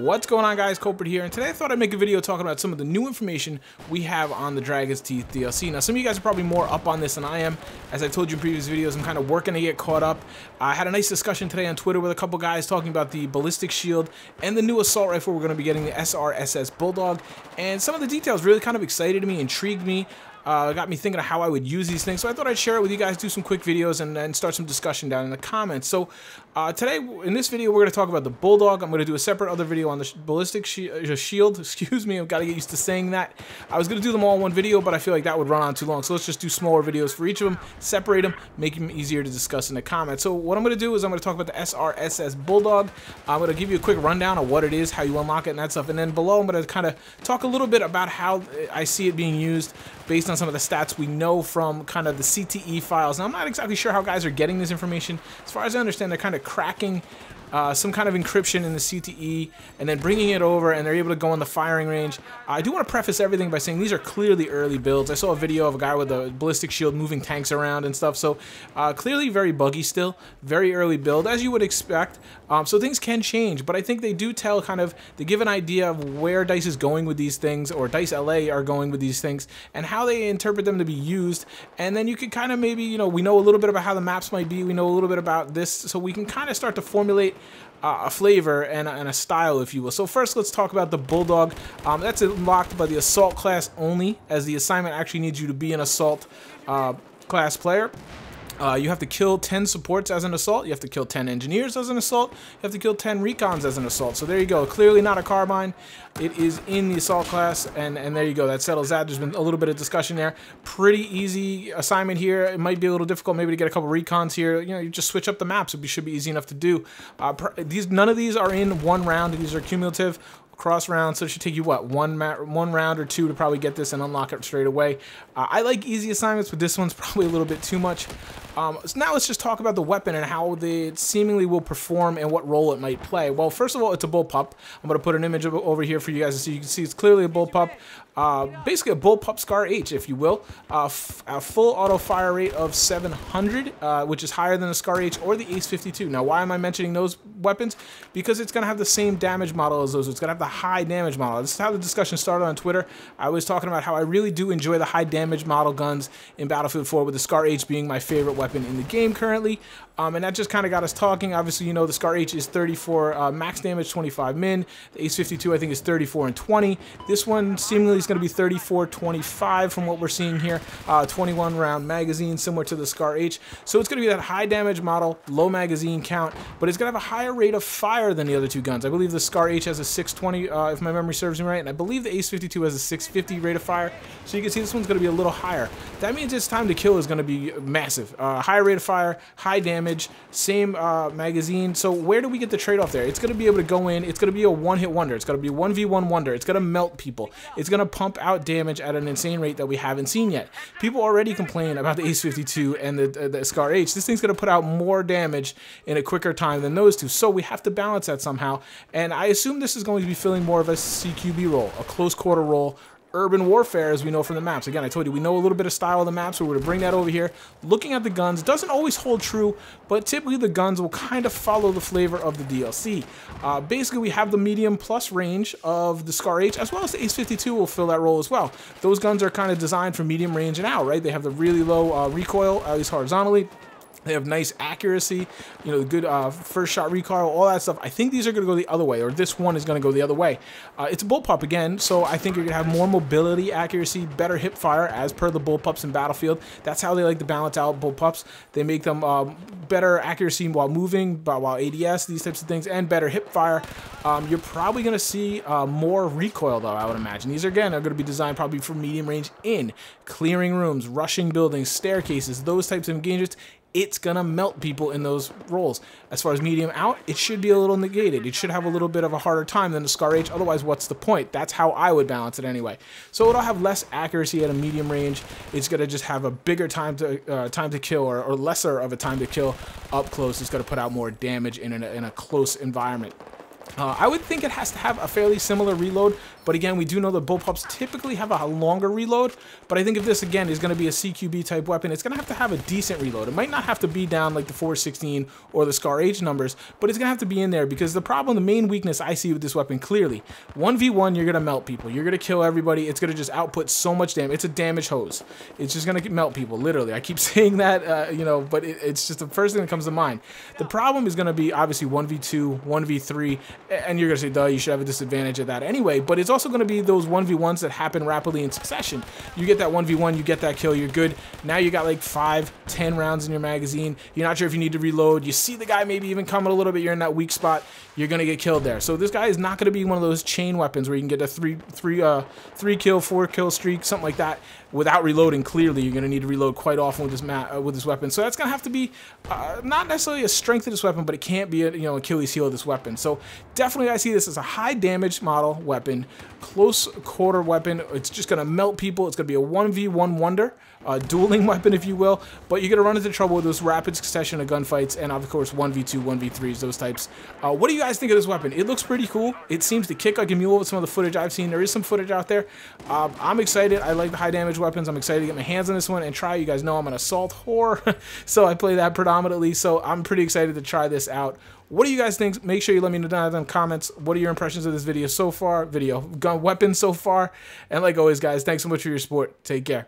What's going on, guys? Kulprit here, and today I thought I'd make a video talking about some of the new information we have on the Dragons Teeth DLC. Now, some of you guys are probably more up on this than I am. As I told you in previous videos, I'm kind of working to get caught up. I had a nice discussion today on Twitter with a couple guys talking about the ballistic shield and the new assault rifle we're going to be getting, the SRSS Bulldog, and some of the details really kind of excited me, intrigued me. Got me thinking of how I would use these things, so I thought I'd share it with you guys, do some quick videos, and then start some discussion down in the comments. So today, in this video, we're going to talk about the Bulldog. I'm going to do a separate other video on the ballistic shield. Excuse me, I've got to get used to saying that. I was going to do them all in one video, but I feel like that would run on too long, so let's just do smaller videos for each of them, separate them, make them easier to discuss in the comments. So what I'm going to do is I'm going to talk about the SRSS Bulldog. I'm going to give you a quick rundown of what it is, how you unlock it, and that stuff, and then below I'm going to kind of talk a little bit about how I see it being used based on some of the stats we know from kind of the CTE files. Now, I'm not exactly sure how guys are getting this information. As far as I understand, they're kind of cracking some kind of encryption in the CTE and then bringing it over, and they're able to go on the firing range. I do want to preface everything by saying these are clearly early builds. I saw a video of a guy with a ballistic shield moving tanks around and stuff, so clearly very buggy still, very early build, as you would expect. So things can change, but I think they do tell kind of, they give an idea of where DICE is going with these things, or DICE LA are going with these things, and how they interpret them to be used. And then you can kind of maybe, you know, we know a little bit about how the maps might be, we know a little bit about this, so we can kind of start to formulate a flavor and a style, if you will. So first, let's talk about the Bulldog. That's unlocked by the Assault class only, as the assignment actually needs you to be an Assault class player. You have to kill 10 supports as an assault, you have to kill 10 engineers as an assault, you have to kill 10 recons as an assault. So there you go, clearly not a carbine. It is in the assault class, and there you go, that settles that. There's been a little bit of discussion there. Pretty easy assignment here. It might be a little difficult maybe to get a couple recons here. You know, you just switch up the maps, it should be easy enough to do. None of these are in one round, these are cumulative. Cross round, so it should take you what, one round or two to probably get this and unlock it straight away. I like easy assignments, but this one's probably a little bit too much. So now let's just talk about the weapon and how it seemingly will perform and what role it might play. Well, first of all, it's a bullpup. I'm going to put an image over here for you guys to see. You can see it's clearly a bullpup. Basically a bullpup Scar H, if you will. A full auto fire rate of 700, which is higher than the Scar H or the Ace 52. Now, why am I mentioning those weapons? Because it's going to have the same damage model as those. It's going to have the high damage model. This is how the discussion started on Twitter. I was talking about how I really do enjoy the high damage model guns in Battlefield 4, with the Scar H being my favorite weapon in the game currently. And that just kind of got us talking. Obviously, you know, the Scar H is 34 max damage, 25 min. The Ace 52, I think, is 34 and 20. This one seemingly is going to be 34, 25 from what we're seeing here. 21 round magazine, similar to the Scar H. So it's going to be that high damage model, low magazine count, but it's going to have a higher rate of fire than the other two guns. I believe the Scar H has a 620, if my memory serves me right, and I believe the Ace 52 has a 650 rate of fire. So you can see this one's going to be a little higher. That means its time to kill is going to be massive. Higher rate of fire, high damage, same magazine. So where do we get the trade-off there? It's going to be able to go in, it's going to be a one-hit wonder. It's going to be a 1v1 wonder. It's going to melt people. It's going to pump out damage at an insane rate that we haven't seen yet. People already complain about the Ace 52 and the Scar H. This thing's going to put out more damage in a quicker time than those two. So we have to balance that somehow. And I assume this is going to be filling more of a CQB role, a close quarter role, urban warfare, as we know from the maps. Again, I told you, we know a little bit of style of the maps, so we're going to bring that over here. Looking at the guns doesn't always hold true, but typically the guns will kind of follow the flavor of the DLC. Basically, we have the medium plus range of the Scar H, as well as the Ace 52 will fill that role as well. Those guns are kind of designed for medium range and out, right? They have the really low recoil, at least horizontally. They have nice accuracy, you know, good first shot recoil, all that stuff. I think these are going to go the other way, or this one is going to go the other way. It's a bullpup again, so I think you're going to have more mobility, accuracy, better hip fire, as per the bullpups in Battlefield. That's how they like to balance out bullpups. They make them better accuracy while moving, while ADS, these types of things, and better hip fire. You're probably going to see more recoil, though, I would imagine. These, again, are going to be designed probably for medium range in, clearing rooms, rushing buildings, staircases, those types of engagements. It's going to melt people in those roles. As far as medium out, it should be a little negated. It should have a little bit of a harder time than the Scar H. Otherwise, what's the point? That's how I would balance it anyway. So it'll have less accuracy at a medium range. It's going to just have a bigger time to kill, or lesser of a time to kill up close. It's going to put out more damage in a close environment. I would think it has to have a fairly similar reload, but again, we do know that bullpups typically have a longer reload, but I think if this, again, is going to be a CQB type weapon, it's going to have a decent reload. It might not have to be down like the 416 or the Scar H numbers, but it's going to have to be in there, because the problem, the main weakness I see with this weapon, clearly, 1v1, you're going to melt people. You're going to kill everybody. It's going to just output so much damage. It's a damage hose. It's just going to melt people, literally. I keep saying that, you know, but it's just the first thing that comes to mind. The problem is going to be, obviously, 1v2, 1v3, and you're going to say, duh, you should have a disadvantage of that anyway, but it's also going to be those 1v1s that happen rapidly in succession. You get that 1v1, you get that kill, you're good. Now you got like 5, 10 rounds in your magazine. You're not sure if you need to reload. You see the guy maybe even coming a little bit, you're in that weak spot, you're going to get killed there. So this guy is not going to be one of those chain weapons where you can get a 3 kill, 4 kill streak, something like that, without reloading. Clearly, you're going to need to reload quite often with this weapon. So that's going to have to be not necessarily a strength of this weapon, but it can't be a, you know, Achilles heel of this weapon. So definitely I see this as a high damage model weapon, close quarter weapon. It's just going to melt people. It's going to be a 1v1 wonder, dueling weapon, if you will, but you're going to run into trouble with those rapid succession of gunfights, and of course 1v2, 1v3s, those types. What do you guys think of this weapon? It looks pretty cool. It seems to kick like a mule with some of the footage I've seen. There is some footage out there. I'm excited. I like the high damage weapons. I'm excited to get my hands on this one and try. You guys know I'm an assault whore, so I play that predominantly, so I'm pretty excited to try this out. What do you guys think? Make sure you let me know down in the comments. What are your impressions of this video so far? Gun weapon so far? And like always, guys, thanks so much for your support. Take care.